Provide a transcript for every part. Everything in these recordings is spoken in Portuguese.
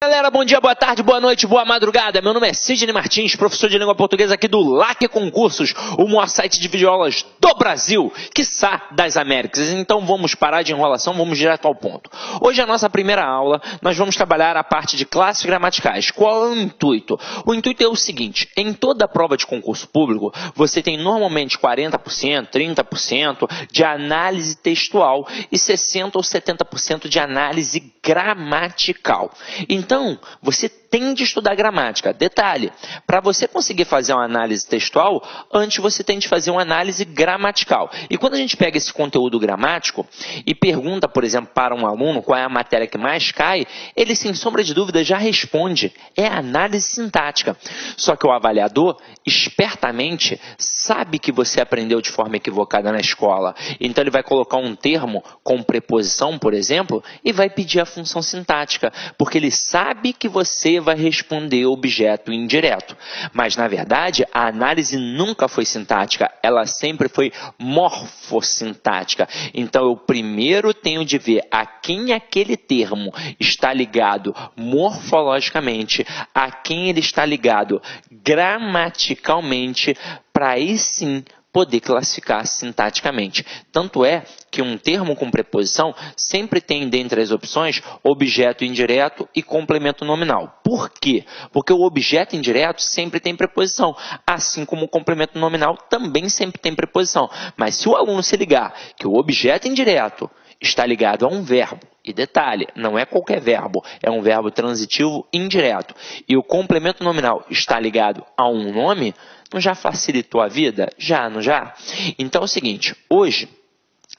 Galera, bom dia, boa tarde, boa noite, boa madrugada. Meu nome é Sidney Martins, professor de língua portuguesa aqui do LAC Concursos, o maior site de videoaulas do Brasil, quiçá das Américas. Então vamos parar de enrolação, vamos direto ao ponto. Hoje a nossa primeira aula, nós vamos trabalhar a parte de classes gramaticais. Qual é o intuito? O intuito é o seguinte: em toda prova de concurso público, você tem normalmente 40%, 30% de análise textual e 60% ou 70% de análise gramatical. Então, você tem de estudar gramática. Detalhe, para você conseguir fazer uma análise textual, antes você tem de fazer uma análise gramatical. E quando a gente pega esse conteúdo gramático e pergunta, por exemplo, para um aluno qual é a matéria que mais cai, ele, sem sombra de dúvida, já responde. É a análise sintática. Só que o avaliador, espertamente, sabe que você aprendeu de forma equivocada na escola. Então, ele vai colocar um termo com preposição, por exemplo, e vai pedir a função sintática, porque ele sabe que você vai responder objeto indireto. Mas, na verdade, a análise nunca foi sintática, ela sempre foi morfossintática. Então, eu primeiro tenho de ver a quem aquele termo está ligado morfologicamente, a quem ele está ligado gramaticalmente, para aí sim poder classificar sintaticamente. Tanto é que um termo com preposição sempre tem, dentre as opções, objeto indireto e complemento nominal. Por quê? Porque o objeto indireto sempre tem preposição, assim como o complemento nominal também sempre tem preposição. Mas se o aluno se ligar que o objeto indireto está ligado a um verbo, e detalhe, não é qualquer verbo, é um verbo transitivo indireto, e o complemento nominal está ligado a um nome, não já facilitou a vida? Já, não já? Então é o seguinte, hoje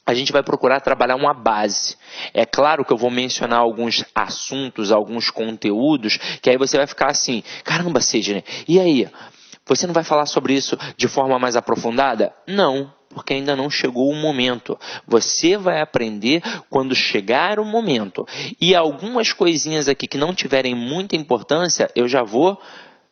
a gente vai procurar trabalhar uma base. É claro que eu vou mencionar alguns assuntos, alguns conteúdos, que aí você vai ficar assim, caramba, Sidney, e aí? Você não vai falar sobre isso de forma mais aprofundada? Não, porque ainda não chegou o momento. Você vai aprender quando chegar o momento. E algumas coisinhas aqui que não tiverem muita importância, eu já vou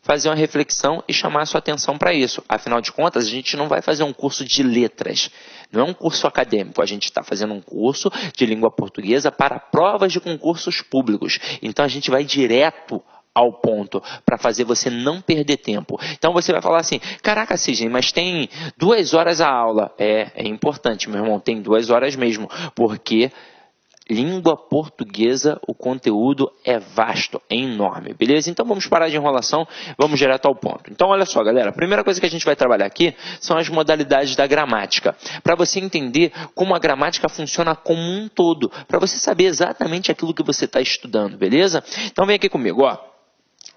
fazer uma reflexão e chamar a sua atenção para isso. Afinal de contas, a gente não vai fazer um curso de letras. Não é um curso acadêmico. A gente está fazendo um curso de língua portuguesa para provas de concursos públicos. Então, a gente vai direto ao ponto, para fazer você não perder tempo. Então você vai falar assim, caraca, Sidney, mas tem 2 horas a aula. É importante, meu irmão, tem 2 horas mesmo, porque língua portuguesa, o conteúdo é vasto, é enorme, beleza? Então vamos parar de enrolação, vamos direto ao ponto. Então olha só, galera, a primeira coisa que a gente vai trabalhar aqui são as modalidades da gramática, para você entender como a gramática funciona como um todo, para você saber exatamente aquilo que você está estudando, beleza? Então vem aqui comigo, ó.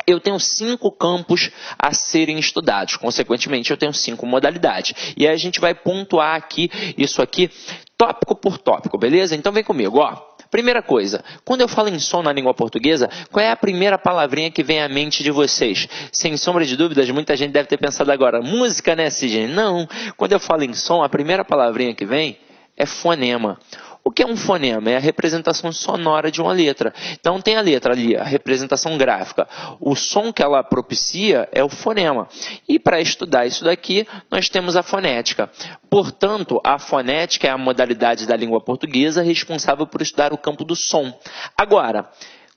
Eu tenho 5 campos a serem estudados, consequentemente eu tenho 5 modalidades. E aí a gente vai pontuar aqui, isso aqui, tópico por tópico, beleza? Então vem comigo, ó. Primeira coisa, quando eu falo em som na língua portuguesa, qual é a primeira palavrinha que vem à mente de vocês? Sem sombra de dúvidas, muita gente deve ter pensado agora, música, né, Sidney? Não, quando eu falo em som, a primeira palavrinha que vem é fonema. O que é um fonema? É a representação sonora de uma letra. Então tem a letra ali, a representação gráfica. O som que ela propicia é o fonema. E para estudar isso daqui, nós temos a fonética. Portanto, a fonética é a modalidade da língua portuguesa responsável por estudar o campo do som. Agora,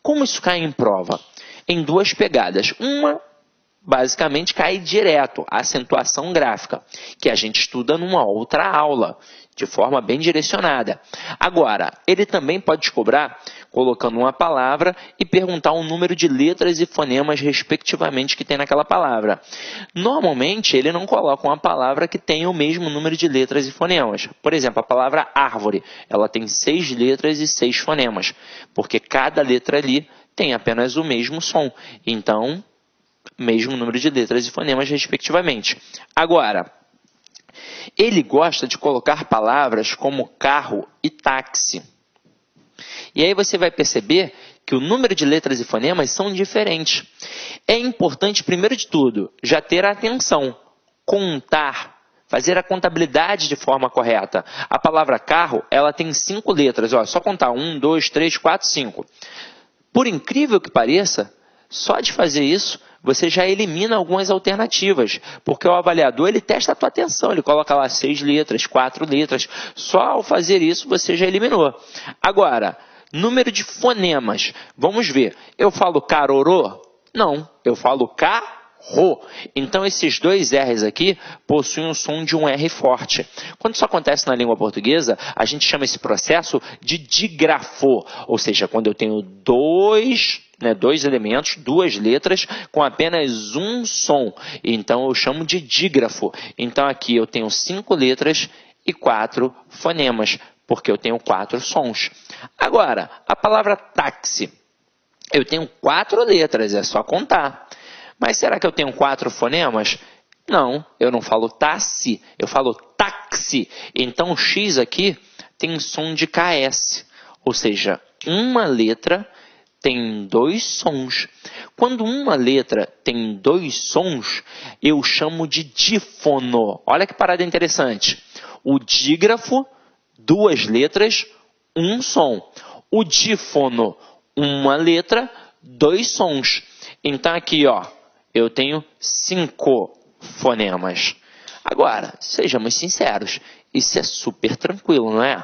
como isso cai em prova? Em 2 pegadas. Uma, basicamente, cai direto, a acentuação gráfica, que a gente estuda numa outra aula, de forma bem direcionada. Agora, ele também pode te cobrar colocando uma palavra e perguntar o número de letras e fonemas, respectivamente, que tem naquela palavra. Normalmente, ele não coloca uma palavra que tenha o mesmo número de letras e fonemas. Por exemplo, a palavra árvore, ela tem 6 letras e 6 fonemas, porque cada letra ali tem apenas o mesmo som. Então, mesmo número de letras e fonemas, respectivamente. Agora, ele gosta de colocar palavras como carro e táxi. E aí você vai perceber que o número de letras e fonemas são diferentes. É importante, primeiro de tudo, já ter atenção, contar, fazer a contabilidade de forma correta. A palavra carro, ela tem 5 letras, ó, só contar 1, 2, 3, 4, 5. Por incrível que pareça, só de fazer isso, você já elimina algumas alternativas, porque o avaliador ele testa a tua atenção, ele coloca lá 6 letras, 4 letras, só ao fazer isso você já eliminou. Agora, Número de fonemas. Vamos ver. Eu falo carorô? Não, eu falo carro. Então, esses dois R's aqui possuem o som de um R forte. Quando isso acontece na língua portuguesa, a gente chama esse processo de dígrafo. Ou seja, quando eu tenho dois elementos, duas letras, com apenas um som. Então, eu chamo de dígrafo. Então, aqui eu tenho 5 letras e 4 fonemas, porque eu tenho 4 sons. Agora, a palavra táxi. Eu tenho 4 letras, é só contar. Mas será que eu tenho 4 fonemas? Não, eu não falo táxi, eu falo táxi. Então, o X aqui tem som de KS. Ou seja, uma letra tem 2 sons. Quando uma letra tem 2 sons, eu chamo de dífono. Olha que parada interessante. O dígrafo, 2 letras, 1 som. O dífono, uma letra, 2 sons. Então aqui, ó, eu tenho 5 fonemas. Agora, sejamos sinceros, isso é super tranquilo, não é?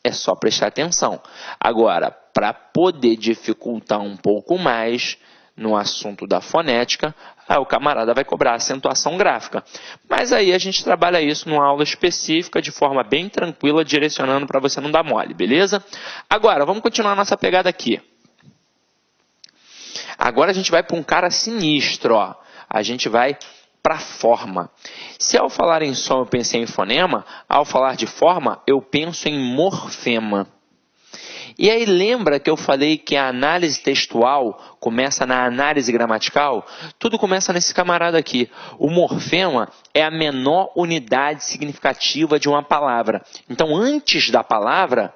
É só prestar atenção. Agora, para poder dificultar um pouco mais no assunto da fonética, o camarada vai cobrar acentuação gráfica. Mas aí a gente trabalha isso numa aula específica, de forma bem tranquila, direcionando para você não dar mole, beleza? Agora, vamos continuar a nossa pegada aqui. Agora a gente vai para um cara sinistro, ó. A gente vai para forma. Se ao falar em som eu pensei em fonema, ao falar de forma eu penso em morfema. E aí lembra que eu falei que a análise textual começa na análise gramatical? Tudo começa nesse camarada aqui. O morfema é a menor unidade significativa de uma palavra. Então, antes da palavra,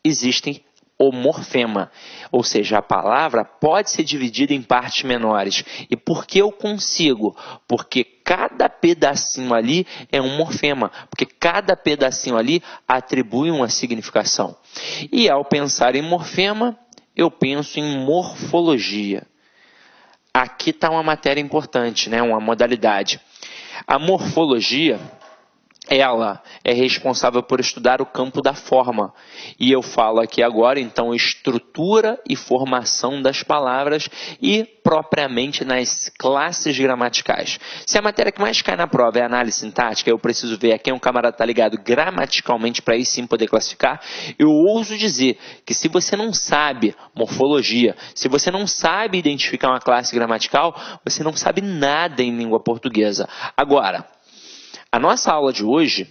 existem o morfema. Ou seja, a palavra pode ser dividida em partes menores. E por que eu consigo? Porque cada pedacinho ali é um morfema. Porque cada pedacinho ali atribui uma significação. E ao pensar em morfema, eu penso em morfologia. Aqui está uma matéria importante, né? Uma modalidade. A morfologia, ela é responsável por estudar o campo da forma. E eu falo aqui agora, então, estrutura e formação das palavras e propriamente nas classes gramaticais. Se a matéria que mais cai na prova é análise sintática, eu preciso ver a quem um camarada está ligado gramaticalmente para aí sim poder classificar. Eu ouso dizer que se você não sabe morfologia, se você não sabe identificar uma classe gramatical, você não sabe nada em língua portuguesa. Agora, a nossa aula de hoje,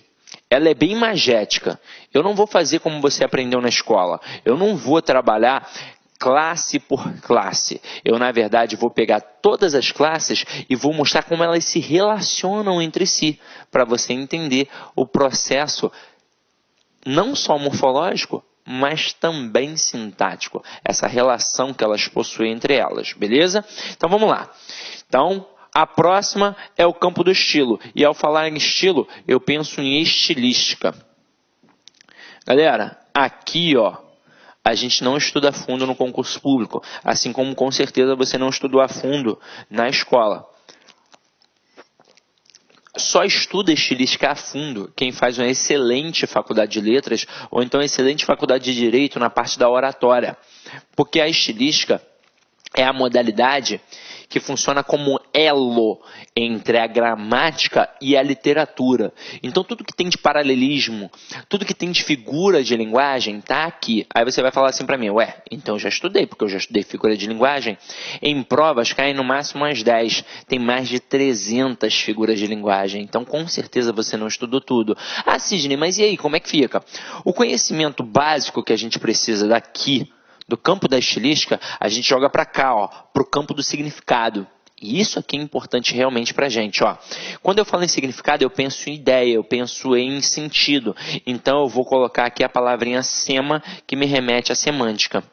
ela é bem imagética. Eu não vou fazer como você aprendeu na escola. Eu não vou trabalhar classe por classe. Eu, na verdade, vou pegar todas as classes e vou mostrar como elas se relacionam entre si, para você entender o processo não só morfológico, mas também sintático. Essa relação que elas possuem entre elas, beleza? Então, vamos lá. Então, a próxima é o campo do estilo. E ao falar em estilo, eu penso em estilística. Galera, aqui, ó, a gente não estuda a fundo no concurso público. Assim como, com certeza, você não estudou a fundo na escola. Só estuda estilística a fundo quem faz uma excelente faculdade de letras ou então excelente faculdade de direito na parte da oratória. Porque a estilística é a modalidade que funciona como elo entre a gramática e a literatura. Então, tudo que tem de paralelismo, tudo que tem de figura de linguagem, está aqui. Aí você vai falar assim para mim, ué, então eu já estudei, porque eu já estudei figura de linguagem. Em provas caem no máximo umas 10. Tem mais de 300 figuras de linguagem. Então, com certeza você não estudou tudo. Ah, Sidney, mas e aí, como é que fica? O conhecimento básico que a gente precisa daqui, do campo da estilística, a gente joga para cá, ó, para o campo do significado. E isso aqui é importante realmente para a gente. Ó. Quando eu falo em significado, eu penso em ideia, eu penso em sentido. Então, eu vou colocar aqui a palavrinha sema, que me remete à semântica.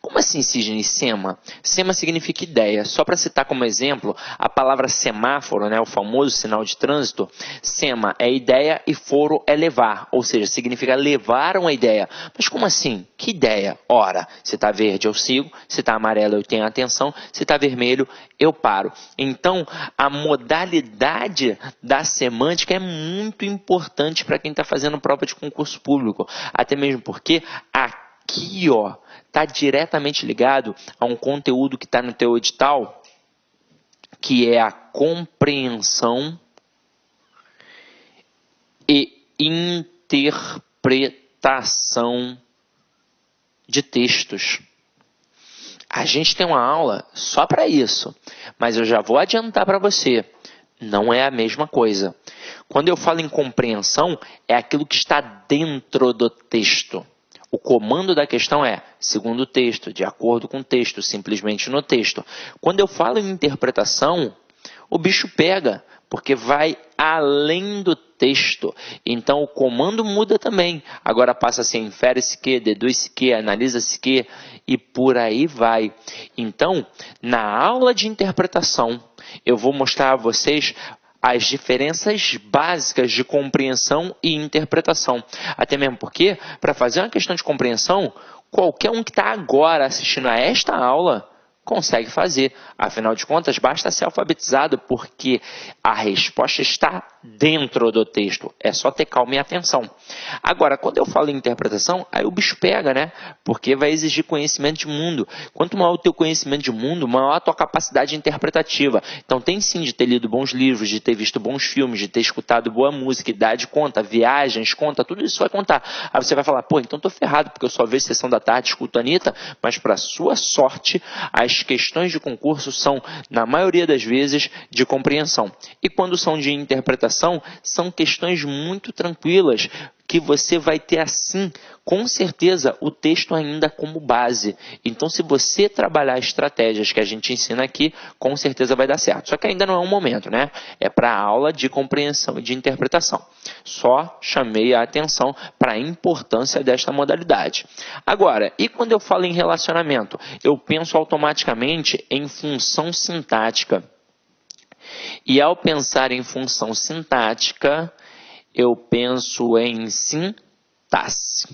Como assim, Sidney, sema? Sema significa ideia. Só para citar como exemplo, a palavra semáforo, né, o famoso sinal de trânsito, sema é ideia e foro é levar, ou seja, significa levar uma ideia. Mas como assim? Que ideia? Ora, se está verde eu sigo, se está amarelo eu tenho atenção, se está vermelho eu paro. Então, a modalidade da semântica é muito importante para quem está fazendo prova de concurso público, até mesmo porque aqui aqui, ó, está diretamente ligado a um conteúdo que está no teu edital, que é a compreensão e interpretação de textos. A gente tem uma aula só para isso, mas eu já vou adiantar para você, não é a mesma coisa. Quando eu falo em compreensão, é aquilo que está dentro do texto. O comando da questão é, segundo o texto, de acordo com o texto, simplesmente no texto. Quando eu falo em interpretação, o bicho pega, porque vai além do texto. Então, o comando muda também. Agora passa a ser infere-se que, deduz-se que, analisa-se que, e por aí vai. Então, na aula de interpretação, eu vou mostrar a vocês as diferenças básicas de compreensão e interpretação. Até mesmo porque, para fazer uma questão de compreensão, qualquer um que está agora assistindo a esta aula consegue fazer. Afinal de contas, basta ser alfabetizado, porque a resposta está dentro do texto. É só ter calma e atenção. Agora, quando eu falo em interpretação, aí o bicho pega, né? Porque vai exigir conhecimento de mundo. Quanto maior o teu conhecimento de mundo, maior a tua capacidade interpretativa. Então, tem sim de ter lido bons livros, de ter visto bons filmes, de ter escutado boa música, idade conta, viagens conta, tudo isso vai contar. Aí você vai falar, pô, então tô ferrado, porque eu só vejo Sessão da Tarde, escuto a Anitta, mas para sua sorte, as questões de concurso são, na maioria das vezes, de compreensão. E quando são de interpretação, são questões muito tranquilas, que você vai ter assim, com certeza, o texto ainda como base. Então, se você trabalhar estratégias que a gente ensina aqui, com certeza vai dar certo. Só que ainda não é um momento, né? É para a aula de compreensão e de interpretação. Só chamei a atenção para a importância desta modalidade. Agora, e quando eu falo em relacionamento? Eu penso automaticamente em função sintática. E ao pensar em função sintática, eu penso em sintaxe.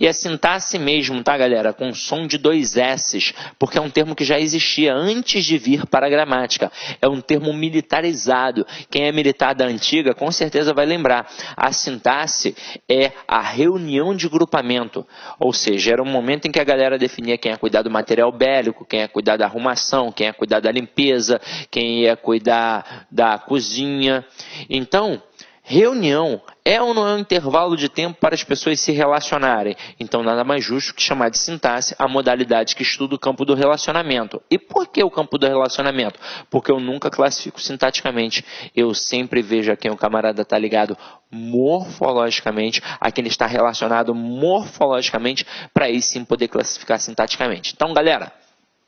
E é sintaxe mesmo, tá, galera? Com som de 2 S's, porque é um termo que já existia antes de vir para a gramática. É um termo militarizado. Quem é militar da antiga, com certeza vai lembrar. A sintaxe é a reunião de grupamento. Ou seja, era um momento em que a galera definia quem ia cuidar do material bélico, quem ia cuidar da arrumação, quem ia cuidar da limpeza, quem ia cuidar da cozinha. Então, reunião é ou não é um intervalo de tempo para as pessoas se relacionarem? Então, nada mais justo que chamar de sintaxe a modalidade que estuda o campo do relacionamento. E por que o campo do relacionamento? Porque eu nunca classifico sintaticamente. Eu sempre vejo a quem o camarada está ligado morfologicamente, a quem ele está relacionado morfologicamente, para aí sim poder classificar sintaticamente. Então, galera,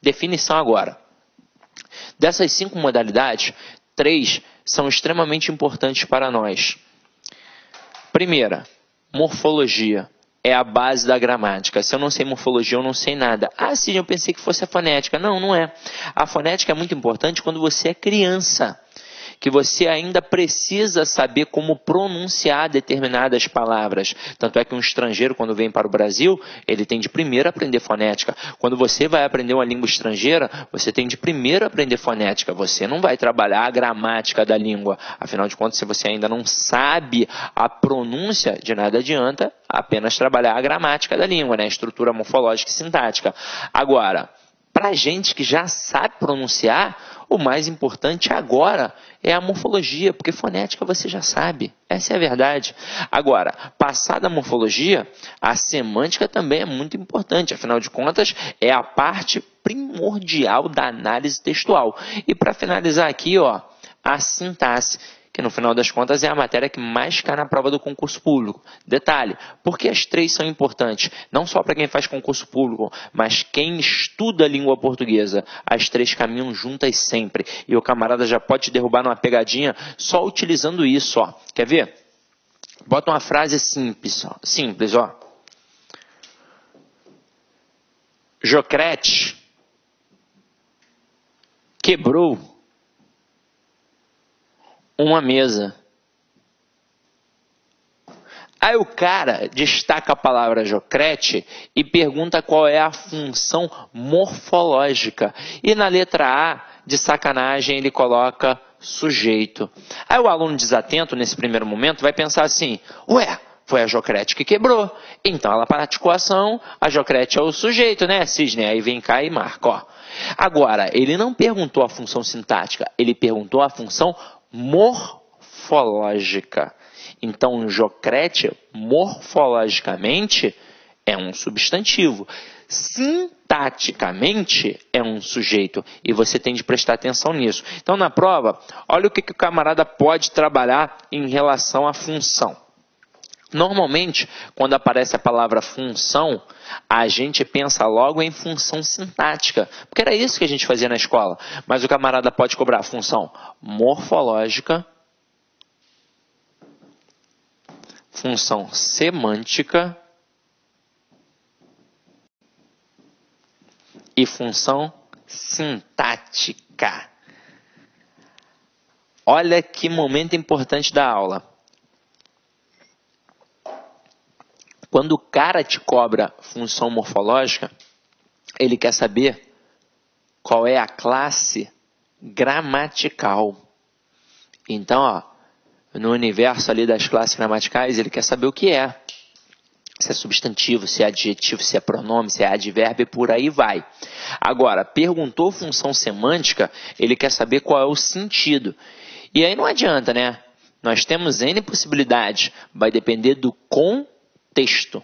definição agora. Dessas 5 modalidades, 3 são extremamente importantes para nós. Primeira, morfologia. É a base da gramática. Se eu não sei morfologia, eu não sei nada. Ah, sim, eu pensei que fosse a fonética. Não, não é. A fonética é muito importante quando você é criança, que você ainda precisa saber como pronunciar determinadas palavras. Tanto é que um estrangeiro, quando vem para o Brasil, ele tem de primeiro aprender fonética. Quando você vai aprender uma língua estrangeira, você tem de primeiro aprender fonética. Você não vai trabalhar a gramática da língua. Afinal de contas, se você ainda não sabe a pronúncia, de nada adianta apenas trabalhar a gramática da língua, né? A estrutura morfológica e sintática. Agora, para a gente que já sabe pronunciar, o mais importante agora é a morfologia, porque fonética você já sabe. Essa é a verdade. Agora, passada a morfologia, a semântica também é muito importante. Afinal de contas, é a parte primordial da análise textual. E para finalizar aqui, ó, a sintaxe, que no final das contas é a matéria que mais cai na prova do concurso público. Detalhe, porque as 3 são importantes, não só para quem faz concurso público, mas quem estuda a língua portuguesa. As 3 caminham juntas sempre. E o camarada já pode te derrubar numa pegadinha só utilizando isso, ó. Quer ver? Bota uma frase simples, ó. Jocrete quebrou uma mesa. Aí o cara destaca a palavra Jocrete e pergunta qual é a função morfológica. E na letra A, de sacanagem, ele coloca sujeito. Aí o aluno desatento, nesse primeiro momento, vai pensar assim, ué, Foi a Jocrete que quebrou. Então, ela praticou a ação, a Jocrete é o sujeito, né, Cisne? Aí vem cá e marca, ó. Agora, ele não perguntou a função sintática, ele perguntou a função morfológica. Então, Jocrete, morfologicamente, é um substantivo. Sintaticamente, é um sujeito. E você tem de prestar atenção nisso. Então, na prova, olha o que o camarada pode trabalhar em relação à função. Normalmente, quando aparece a palavra função, a gente pensa logo em função sintática, porque era isso que a gente fazia na escola. Mas o camarada pode cobrar a função morfológica, função semântica e função sintática. Olha que momento importante da aula. Quando o cara te cobra função morfológica, ele quer saber qual é a classe gramatical. Então, ó, no universo ali das classes gramaticais, ele quer saber o que é. Se é substantivo, se é adjetivo, se é pronome, se é advérbio e por aí vai. Agora, perguntou função semântica, ele quer saber qual é o sentido. E aí não adianta, né? Nós temos N possibilidades, vai depender do contexto,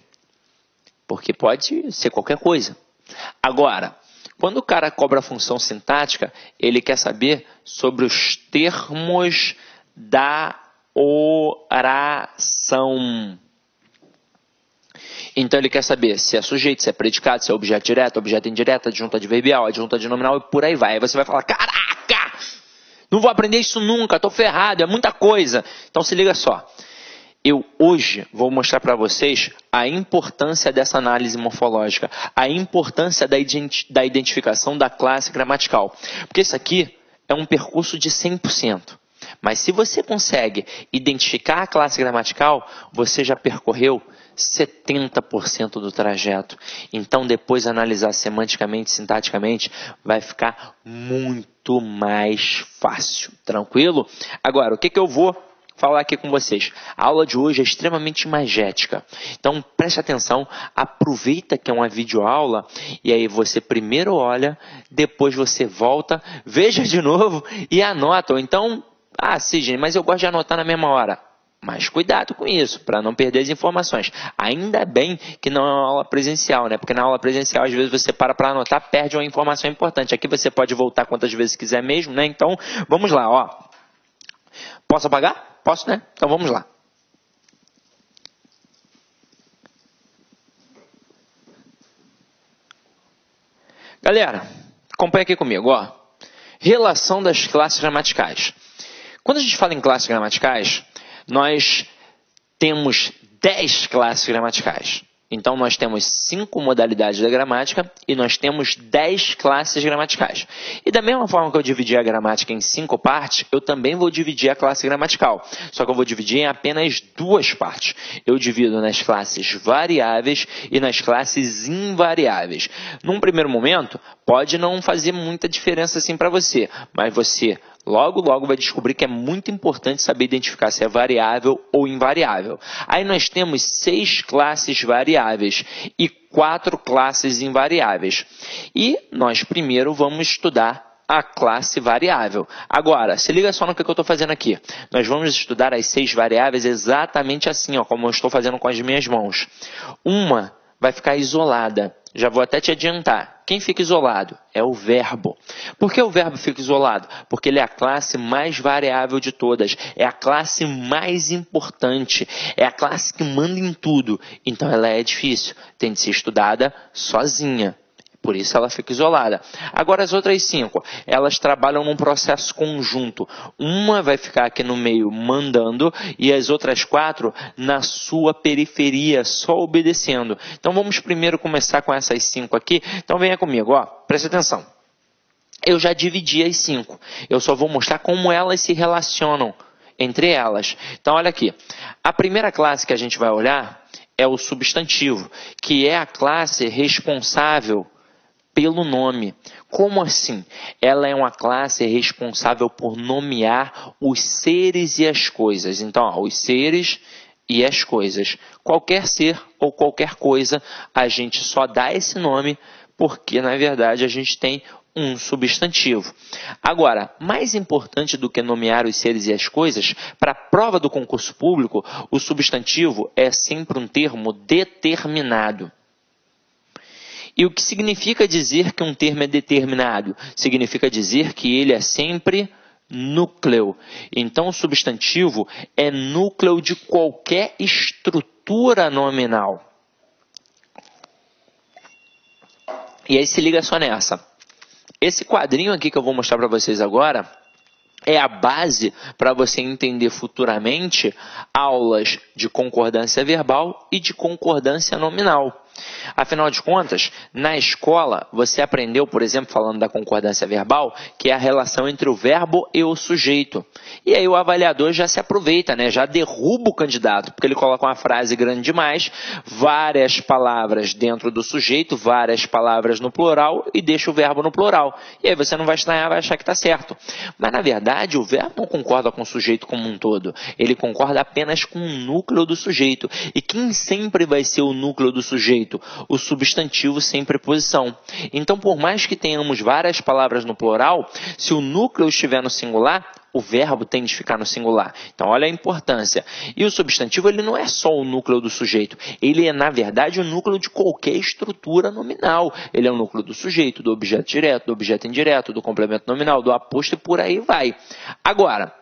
porque pode ser qualquer coisa. Agora, quando o cara cobra a função sintática, ele quer saber sobre os termos da oração. Então ele quer saber se é sujeito, se é predicado, se é objeto direto, objeto indireto, adjunto adverbial, adjunto adnominal e por aí vai. Aí você vai falar, caraca, não vou aprender isso nunca, estou ferrado, é muita coisa. Então se liga só. Eu hoje vou mostrar para vocês a importância dessa análise morfológica, a importância da identificação da classe gramatical. Porque isso aqui é um percurso de 100%. Mas se você consegue identificar a classe gramatical, você já percorreu 70% do trajeto. Então, depois analisar semanticamente, sintaticamente, vai ficar muito mais fácil. Tranquilo? Agora, o que eu vou falar aqui com vocês? A aula de hoje é extremamente imagética. Então, preste atenção, aproveita que é uma videoaula e aí você primeiro olha, depois você volta, veja de novo e anota. Ou então, Sidney, mas eu gosto de anotar na mesma hora. Mas cuidado com isso, para não perder as informações. Ainda bem que não é uma aula presencial, né? Porque na aula presencial, às vezes, você para anotar, perde uma informação importante. Aqui você pode voltar quantas vezes quiser mesmo, né? Então, vamos lá, ó. Posso apagar? Posso, né? Então, vamos lá. Galera, acompanha aqui comigo, ó. Relação das classes gramaticais. Quando a gente fala em classes gramaticais, nós temos 10 classes gramaticais. Então, nós temos 5 modalidades da gramática e nós temos 10 classes gramaticais. E da mesma forma que eu dividi a gramática em 5 partes, eu também vou dividir a classe gramatical. Só que eu vou dividir em apenas 2 partes. Eu divido nas classes variáveis e nas classes invariáveis. Num primeiro momento, pode não fazer muita diferença assim para você, mas você logo vai descobrir que é muito importante saber identificar se é variável ou invariável. Aí nós temos 6 classes variáveis e 4 classes invariáveis. E nós primeiro vamos estudar a classe variável. Agora, se liga só no que eu estou fazendo aqui. Nós vamos estudar as 6 variáveis exatamente assim, ó, como eu estou fazendo com as minhas mãos. Uma vai ficar isolada. Já vou até te adiantar. Quem fica isolado? É o verbo. Por que o verbo fica isolado? Porque ele é a classe mais variável de todas. É a classe mais importante. É a classe que manda em tudo. Então ela é difícil. Tem de ser estudada sozinha. Por isso ela fica isolada. Agora as outras 5, elas trabalham num processo conjunto. Uma vai ficar aqui no meio mandando e as outras 4 na sua periferia, só obedecendo. Então vamos primeiro começar com essas 5 aqui. Então venha comigo, ó, preste atenção. Eu já dividi as 5. Eu só vou mostrar como elas se relacionam entre elas. Então olha aqui. A primeira classe que a gente vai olhar é o substantivo, que é a classe responsável pelo nome. Como assim? Ela é uma classe responsável por nomear os seres e as coisas. Então, ó, os seres e as coisas. Qualquer ser ou qualquer coisa, a gente só dá esse nome porque, na verdade, a gente tem um substantivo. Agora, mais importante do que nomear os seres e as coisas, para a prova do concurso público, o substantivo é sempre um termo determinado. E o que significa dizer que um termo é determinado? Significa dizer que ele é sempre núcleo. Então, o substantivo é núcleo de qualquer estrutura nominal. E aí se liga só nessa. Esse quadrinho aqui que eu vou mostrar para vocês agora é a base para você entender futuramente aulas de concordância verbal e de concordância nominal. Afinal de contas, na escola, você aprendeu, por exemplo, falando da concordância verbal, que é a relação entre o verbo e o sujeito. E aí o avaliador já se aproveita, né? Já derruba o candidato, porque ele coloca uma frase grande demais, várias palavras dentro do sujeito, várias palavras no plural e deixa o verbo no plural. E aí você não vai estranhar, vai achar que está certo. Mas, na verdade, o verbo não concorda com o sujeito como um todo. Ele concorda apenas com o núcleo do sujeito. E quem sempre vai ser o núcleo do sujeito? O substantivo sem preposição. Então, por mais que tenhamos várias palavras no plural, se o núcleo estiver no singular, o verbo tem de ficar no singular. Então, olha a importância. E o substantivo, ele não é só o núcleo do sujeito. Ele é, na verdade, o núcleo de qualquer estrutura nominal. Ele é o núcleo do sujeito, do objeto direto, do objeto indireto, do complemento nominal, do aposto e por aí vai. Agora,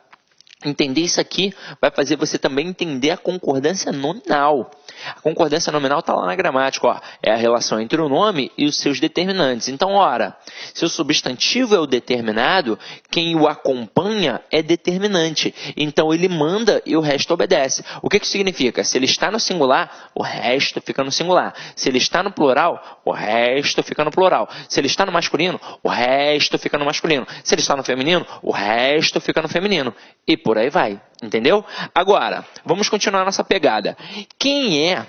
entender isso aqui vai fazer você também entender a concordância nominal. A concordância nominal está lá na gramática, ó, é a relação entre o nome e os seus determinantes. Então, ora, se o substantivo é o determinado, quem o acompanha é determinante. Então, ele manda e o resto obedece. O que significa? Se ele está no singular, o resto fica no singular. Se ele está no plural, o resto fica no plural. Se ele está no masculino, o resto fica no masculino. Se ele está no feminino, o resto fica no feminino. E por aí vai. Entendeu? Agora, vamos continuar nossa pegada. Quem é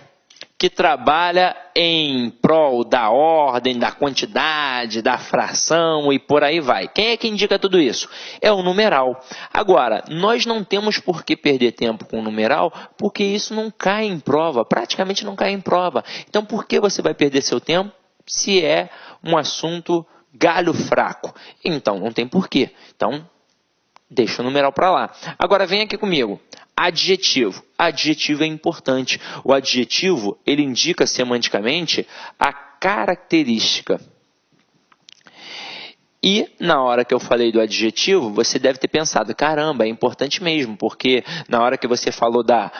que trabalha em prol da ordem, da quantidade, da fração e por aí vai? Quem é que indica tudo isso? É o numeral. Agora, nós não temos por que perder tempo com o numeral, porque isso não cai em prova, praticamente não cai em prova. Então, por que você vai perder seu tempo se é um assunto galho fraco? Então, não tem porquê. Então, deixa o numeral para lá. Agora vem aqui comigo. Adjetivo. Adjetivo é importante. O adjetivo, ele indica semanticamente a característica. E na hora que eu falei do adjetivo, você deve ter pensado, caramba, é importante mesmo, porque na hora que você falou da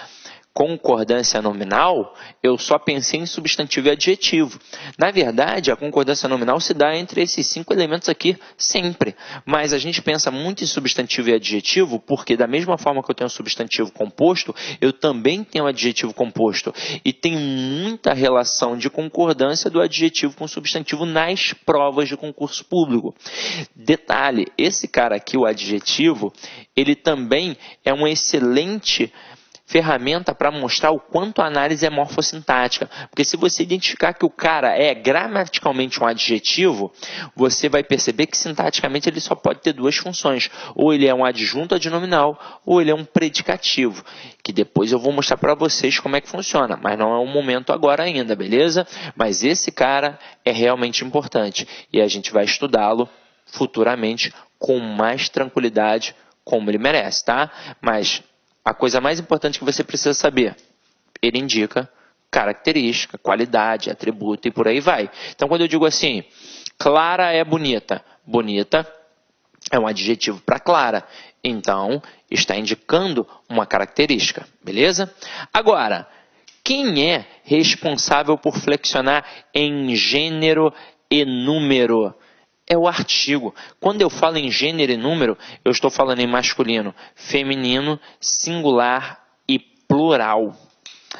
concordância nominal, eu só pensei em substantivo e adjetivo. Na verdade, a concordância nominal se dá entre esses 5 elementos aqui sempre. Mas a gente pensa muito em substantivo e adjetivo, porque da mesma forma que eu tenho substantivo composto, eu também tenho adjetivo composto. E tem muita relação de concordância do adjetivo com o substantivo nas provas de concurso público. Detalhe, esse cara aqui, o adjetivo, ele também é um excelente ferramenta para mostrar o quanto a análise é morfossintática. Porque se você identificar que o cara é gramaticalmente um adjetivo, você vai perceber que sintaticamente ele só pode ter 2 funções. Ou ele é um adjunto adnominal, ou ele é um predicativo. Que depois eu vou mostrar para vocês como é que funciona. Mas não é o momento agora ainda, beleza? Mas esse cara é realmente importante. E a gente vai estudá-lo futuramente com mais tranquilidade, como ele merece, tá? Mas a coisa mais importante que você precisa saber, ele indica característica, qualidade, atributo e por aí vai. Então, quando eu digo assim, Clara é bonita, bonita é um adjetivo para Clara. Então, está indicando uma característica, beleza? Agora, quem é responsável por flexionar em gênero e número? É o artigo. Quando eu falo em gênero e número, eu estou falando em masculino, feminino, singular e plural.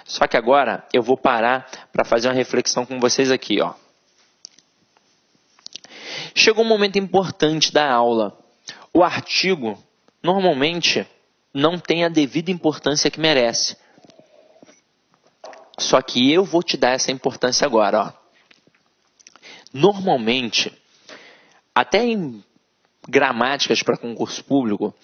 Só que agora eu vou parar para fazer uma reflexão com vocês aqui, ó. Chegou um momento importante da aula. O artigo, normalmente, não tem a devida importância que merece. Só que eu vou te dar essa importância agora, ó. Normalmente, até em gramáticas para concurso público,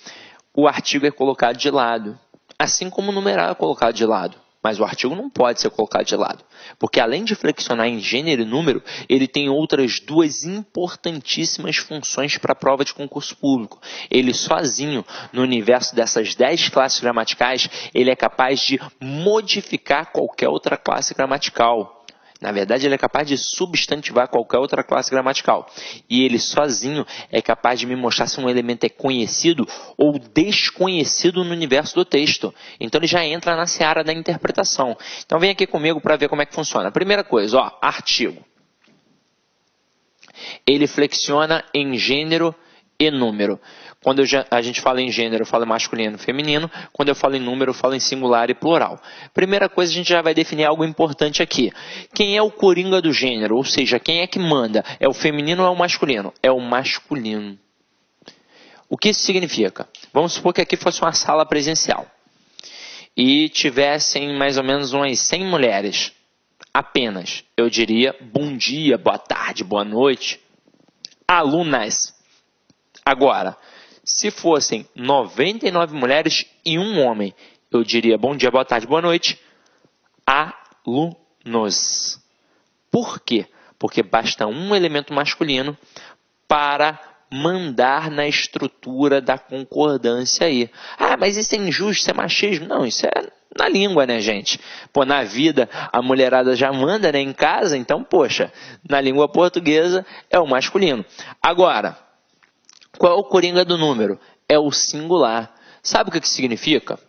o artigo é colocado de lado, assim como o numeral é colocado de lado. mas o artigo não pode ser colocado de lado, porque além de flexionar em gênero e número, ele tem outras duas importantíssimas funções para a prova de concurso público. Ele sozinho, no universo dessas 10 classes gramaticais, ele é capaz de modificar qualquer outra classe gramatical. Na verdade, ele é capaz de substantivar qualquer outra classe gramatical. E ele sozinho é capaz de me mostrar se um elemento é conhecido ou desconhecido no universo do texto. Então, ele já entra na seara da interpretação. Então, vem aqui comigo para ver como é que funciona. Primeira coisa, ó, artigo. Ele flexiona em gênero e número. Quando a gente fala em gênero, eu falo masculino e feminino. Quando eu falo em número, eu falo em singular e plural. Primeira coisa, a gente já vai definir algo importante aqui. Quem é o coringa do gênero? Ou seja, quem é que manda? É o feminino ou é o masculino? É o masculino. O que isso significa? Vamos supor que aqui fosse uma sala presencial. E tivessem mais ou menos umas 100 mulheres. Apenas. Eu diria bom dia, boa tarde, boa noite. Alunas. Agora, se fossem 99 mulheres e um homem, eu diria bom dia, boa tarde, boa noite, alunos. Por quê? Porque basta um elemento masculino para mandar na estrutura da concordância aí. Ah, mas isso é injusto, isso é machismo? Não, isso é na língua, né, gente? Pô, na vida a mulherada já manda, né, em casa, então, poxa, na língua portuguesa é o masculino. Agora, qual é o coringa do número? É o singular. Sabe o que significa?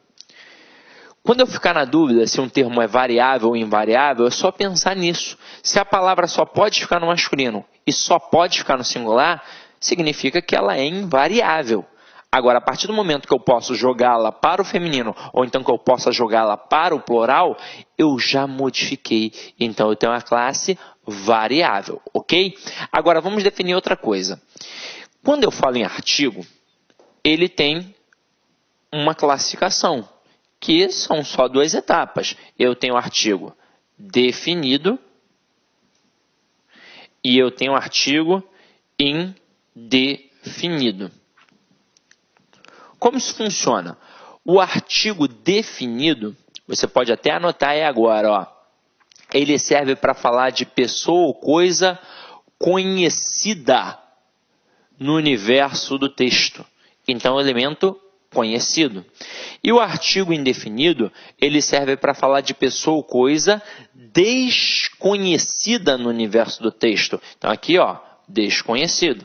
Quando eu ficar na dúvida se um termo é variável ou invariável, é só pensar nisso. Se a palavra só pode ficar no masculino e só pode ficar no singular, significa que ela é invariável. Agora, a partir do momento que eu posso jogá-la para o feminino, ou então que eu possa jogá-la para o plural, eu já modifiquei. Então, eu tenho a classe variável, ok? Agora, vamos definir outra coisa. Quando eu falo em artigo, ele tem uma classificação, que são só duas etapas. Eu tenho o artigo definido e eu tenho o artigo indefinido. Como isso funciona? O artigo definido, você pode até anotar aí agora, ó. Ele serve para falar de pessoa ou coisa conhecida no universo do texto. Então, elemento conhecido. E o artigo indefinido, ele serve para falar de pessoa ou coisa desconhecida no universo do texto. Então, aqui, ó, desconhecido.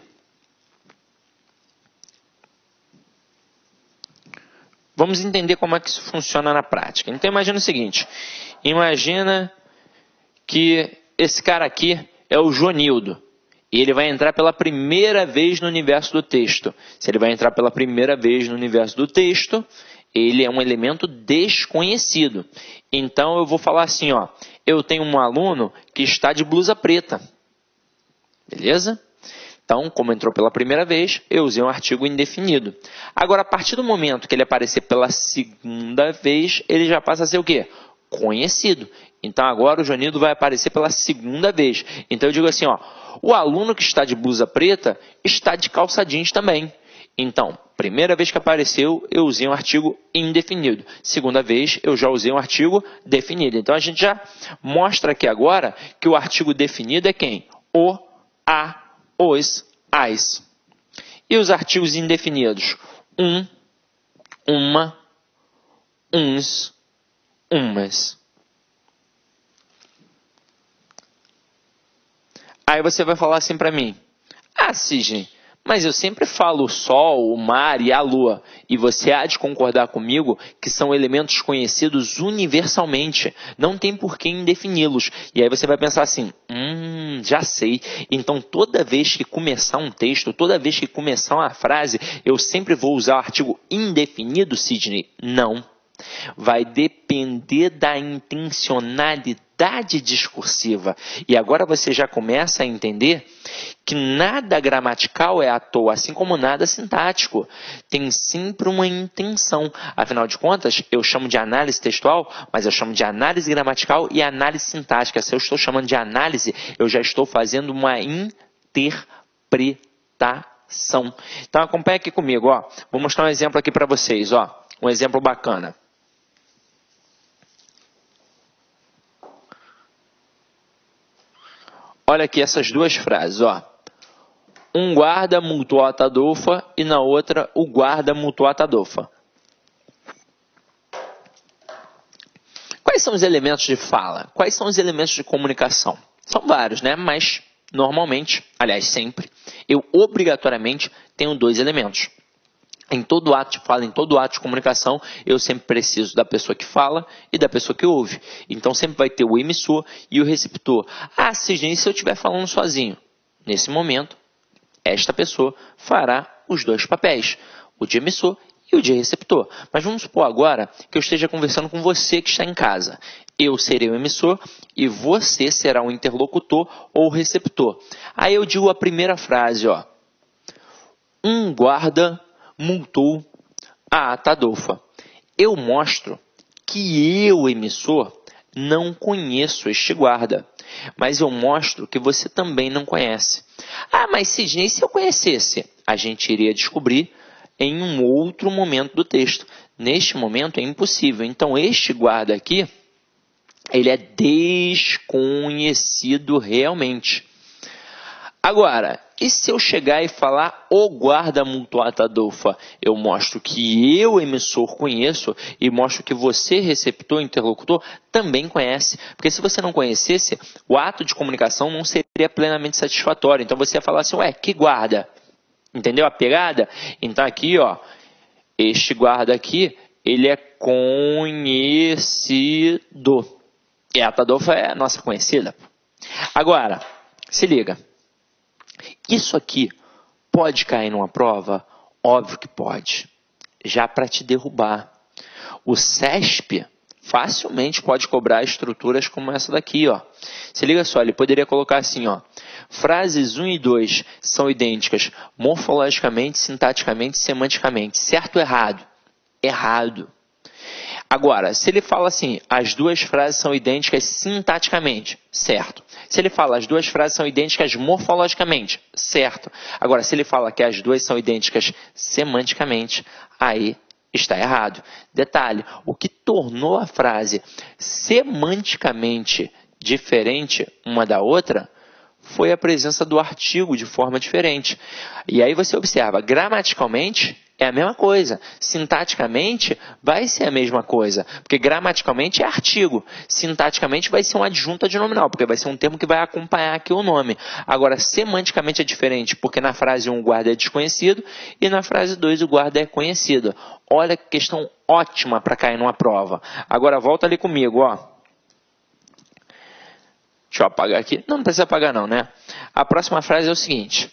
Vamos entender como é que isso funciona na prática. Então, imagina o seguinte. Imagina que esse cara aqui é o Joanildo. E ele vai entrar pela primeira vez no universo do texto. Se ele vai entrar pela primeira vez no universo do texto, ele é um elemento desconhecido. Então, eu vou falar assim, ó. Eu tenho um aluno que está de blusa preta. Beleza? Então, como entrou pela primeira vez, eu usei um artigo indefinido. Agora, a partir do momento que ele aparecer pela segunda vez, ele já passa a ser o quê? Conhecido. Então, agora o Joanildo vai aparecer pela segunda vez. Então, eu digo assim, ó, o aluno que está de blusa preta está de calça jeans também. Então, primeira vez que apareceu, eu usei um artigo indefinido. Segunda vez, eu já usei um artigo definido. Então, a gente já mostra aqui agora que o artigo definido é quem? O, a, os, as. E os artigos indefinidos? Um, uma, uns, umas. Aí você vai falar assim para mim, ah, Sidney, mas eu sempre falo o sol, o mar e a lua, e você há de concordar comigo que são elementos conhecidos universalmente, não tem por que indefini-los. E aí você vai pensar assim, já sei, então toda vez que começar um texto, toda vez que começar uma frase, eu sempre vou usar o artigo indefinido, Sidney? Não. Vai depender da intencionalidade discursiva. E agora você já começa a entender que nada gramatical é à toa, assim como nada sintático. Tem sempre uma intenção. Afinal de contas, eu chamo de análise textual, mas eu chamo de análise gramatical e análise sintática. Se eu estou chamando de análise, eu já estou fazendo uma interpretação. Então acompanha aqui comigo, ó. Vou mostrar um exemplo aqui para vocês, ó. Um exemplo bacana. Olha aqui essas duas frases, ó. Um guarda multou a Atadofa e na outra o guarda multou a Atadofa. Quais são os elementos de fala? Quais são os elementos de comunicação? São vários, né? Mas normalmente, aliás sempre, eu obrigatoriamente tenho dois elementos. Em todo ato de fala, em todo ato de comunicação, eu sempre preciso da pessoa que fala e da pessoa que ouve. Então sempre vai ter o emissor e o receptor. Ah, Sidney, se eu estiver falando sozinho? Nesse momento, esta pessoa fará os dois papéis, o de emissor e o de receptor. Mas vamos supor agora que eu esteja conversando com você que está em casa. Eu serei o emissor e você será o interlocutor ou o receptor. Aí eu digo a primeira frase, ó. Um guarda multou a Atadofa. Eu mostro que eu, emissor, não conheço este guarda. Mas eu mostro que você também não conhece. Ah, mas Sidney, se eu conhecesse? A gente iria descobrir em um outro momento do texto. Neste momento é impossível. Então, este guarda aqui, ele é desconhecido realmente. Agora, e se eu chegar e falar o guarda multou a Atadofa? Eu mostro que eu, emissor, conheço e mostro que você, receptor, interlocutor, também conhece. Porque se você não conhecesse, o ato de comunicação não seria plenamente satisfatório. Então você ia falar assim, ué, que guarda? Entendeu a pegada? Então aqui, ó, este guarda aqui, ele é conhecido. E a Atadofa é a nossa conhecida. Agora, se liga. Isso aqui pode cair numa prova? Óbvio que pode. Já para te derrubar. O CESP facilmente pode cobrar estruturas como essa daqui, ó. Se liga só, ele poderia colocar assim, ó. Frases 1 e 2 são idênticas morfologicamente, sintaticamente, semanticamente. Certo ou errado? Errado. Agora, se ele fala assim, as duas frases são idênticas sintaticamente, certo. Se ele fala as duas frases são idênticas morfologicamente, certo. Agora, se ele fala que as duas são idênticas semanticamente, aí está errado. Detalhe, o que tornou a frase semanticamente diferente uma da outra foi a presença do artigo de forma diferente. E aí você observa, gramaticalmente é a mesma coisa. Sintaticamente vai ser a mesma coisa, porque gramaticalmente é artigo. Sintaticamente vai ser um adjunto adnominal, porque vai ser um termo que vai acompanhar aqui o nome. Agora, semanticamente é diferente, porque na frase 1 o guarda é desconhecido e na frase 2 o guarda é conhecido. Olha que questão ótima para cair numa prova. Agora volta ali comigo, ó. Deixa eu apagar aqui. Não precisa apagar não, né? A próxima frase é o seguinte.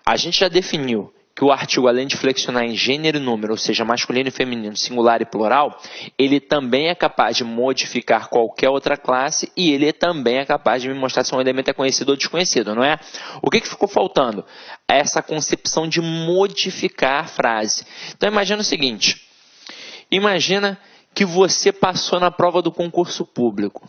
A gente já definiu que o artigo, além de flexionar em gênero e número, ou seja, masculino e feminino, singular e plural, ele também é capaz de modificar qualquer outra classe e ele também é capaz de me mostrar se um elemento é conhecido ou desconhecido, não é? O que ficou faltando? Essa concepção de modificar a frase. Então, imagina o seguinte. Imagina que você passou na prova do concurso público.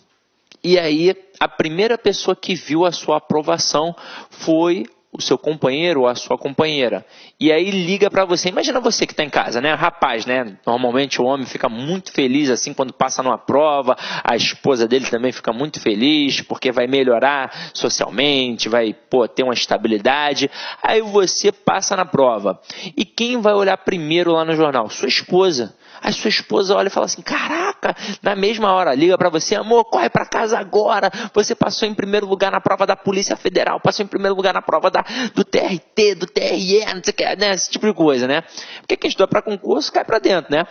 E aí, a primeira pessoa que viu a sua aprovação foi o seu companheiro ou a sua companheira. E aí liga para você. Imagina você que está em casa, né? Rapaz, né? Normalmente o homem fica muito feliz assim quando passa numa prova. A esposa dele também fica muito feliz porque vai melhorar socialmente, vai ter uma estabilidade. Aí você passa na prova. E quem vai olhar primeiro lá no jornal? Sua esposa. A sua esposa olha e fala assim, caraca, na mesma hora, liga para você, amor, corre para casa agora, você passou em primeiro lugar na prova da Polícia Federal, passou em primeiro lugar na prova do TRT, do TRE, não sei o que, né? Esse tipo de coisa, né? Porque quem estuda para concurso cai para dentro, né?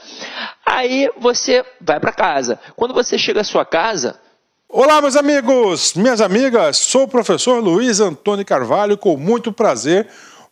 Aí você vai para casa. Quando você chega à sua casa... Olá, meus amigos, minhas amigas, sou o professor Luiz Antônio Carvalho, com muito prazer,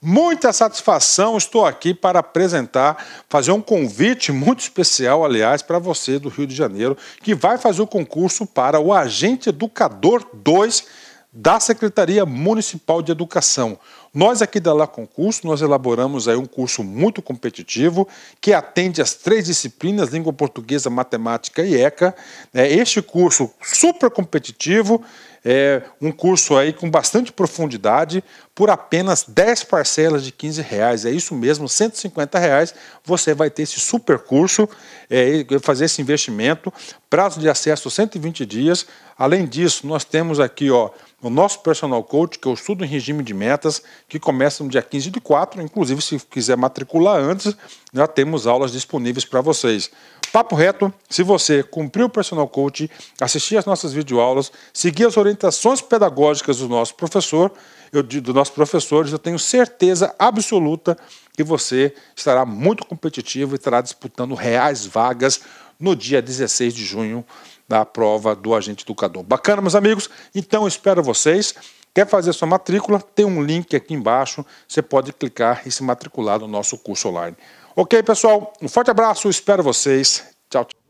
muita satisfação, estou aqui para apresentar, fazer um convite muito especial, aliás, para você do Rio de Janeiro, que vai fazer o concurso para o Agente Educador 2 da Secretaria Municipal de Educação. Nós aqui da La Concurso, nós elaboramos aí um curso muito competitivo, que atende às 3 disciplinas, língua portuguesa, matemática e ECA. Este curso super competitivo, é um curso aí com bastante profundidade, por apenas 10 parcelas de R$15. É isso mesmo, R$150 você vai ter esse super curso, fazer esse investimento, prazo de acesso 120 dias. Além disso, nós temos aqui, ó, no nosso Personal Coach, que eu estudo em regime de metas, que começa no dia 15/4. Inclusive, se quiser matricular antes, já temos aulas disponíveis para vocês. Papo reto, se você cumprir o Personal Coach, assistir às nossas videoaulas, seguir as orientações pedagógicas do nosso professor, eu tenho certeza absoluta que você estará muito competitivo e estará disputando reais vagas no dia 16 de junho da prova do Agente Educador. Bacana, meus amigos? Então, eu espero vocês. Quer fazer sua matrícula? Tem um link aqui embaixo. Você pode clicar e se matricular no nosso curso online. Ok, pessoal? Um forte abraço. Espero vocês. Tchau, tchau.